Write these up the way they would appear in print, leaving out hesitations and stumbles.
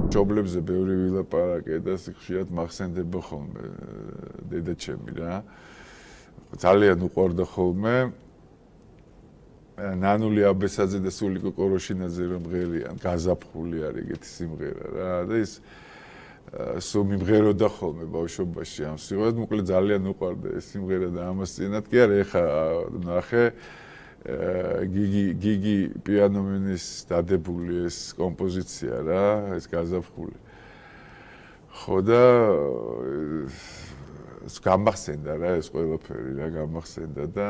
მშობლებზე ბევრი ვილაპარაკე და ხშირად მახსენდება ხოლმე დედაჩემი რა. ძალიან უყვარდა ხოლმე ნანული აბესაძე და სულიკო კოროშინაძე რომ მღერიან, გაზაფხული არის ეგეთი სიმღერა რა და ის სულ მიმღეროდა ხოლმე ბავშვობაში ამ სიმღერას, მოკლედ ძალიან უყვარდა ეს სიმღერა და ამას წინათ კი არა ეხა ნახე გიგი პიანომინის დადებული ეს კომპოზიცია რა, ეს გაზაფხული. ხო და გამახსენდა რა ეს ყველაფერი რა გამახსენდა და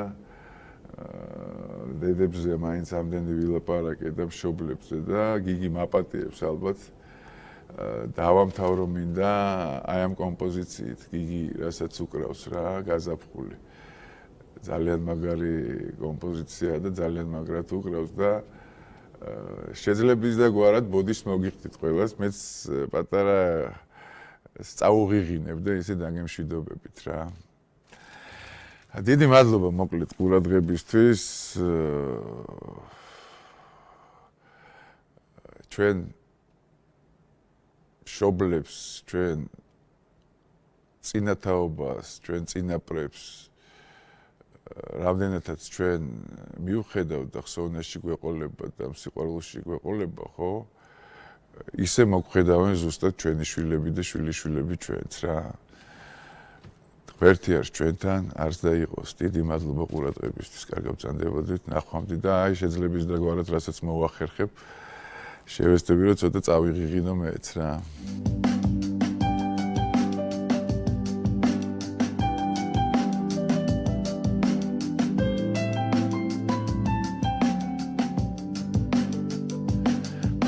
დედებზე მაინც ამდენი ვილაპარაკე და მშობლებზე და გიგი მაპატიებს ალბათ დავამთავრო მინდა აი ამ კომპოზიციით გიგი რასაც უკრავს რა გაზაფხული ძალიან მაგარი კომპოზიცია და ძალიან მაგრად უკრავს და შეძლებს და გვარად ბოდის მოგიხდით ყველას მეც პატარა სწაუღიღინებ და ისე დაგემშვიდობებით რა დიდი მადლობა მოკლედ ყურადღებისთვის ჩვენ მშობლებს ჩვენ წინათაობას ჩვენ წინაპრებს რამდენადაც ჩვენ მივხედავთ და ხსოვნაში გვეყოლება და სიყვარულში გვეყოლება ხო ისე მოგხედავენ ზუსტად ჩვენი შვილები და შვილიშვილები ჩვენც რა ღერთი არის ჩვენთან არც და იყოს დიდი მადლობა ყურადღებისთვის კარგად ბრძანდებოდით ნახვამდი და აი შეძლებს და გვარად რასაც მოვახერხებ შევეცდები რომ ცოტა წავიღიღინო მეც რა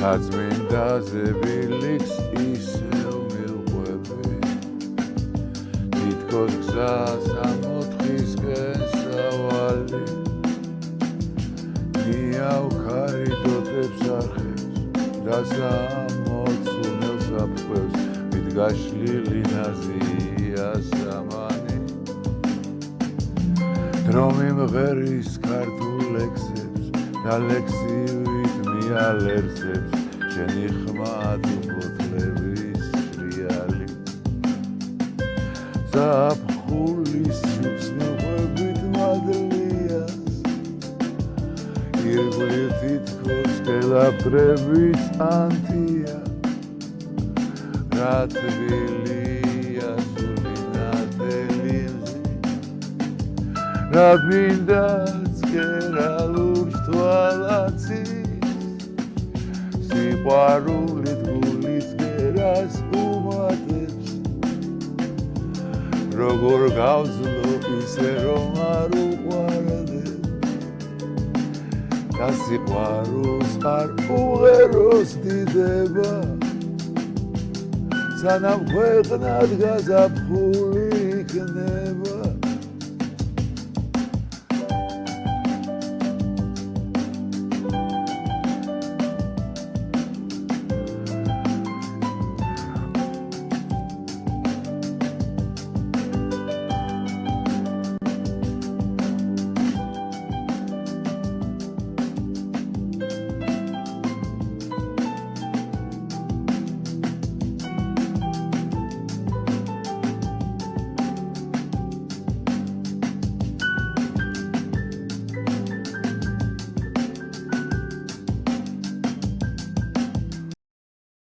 Აზმინდა ზევილიქს ისევ მივყვები თითქოს გზას ამოთხისკენ სავალი მიავქარი დოდებს არხებს და სამოცუნელს აფხვევს მიდგაშლილი ნაზია სამანი დრომი მღერის ქართულ ლექსებს და ლექსივით მიალერსებს შენი ხმა დუბოთლების რეალი ზაფხულის სიცხებით მადლიას ირგვლივ თითქოს კელაპტრების ანთია რა თბილია სული ნათელივზი რა მინდა ცქერალურ თვალაცი სიყვარულით გულის გერას უმატებს როგორ გავძლო ისე რომ არ უყვარდებ და სიყვარულს არ უღეროს დიდება სანამ ქვეყნად გაზაფხული იქნება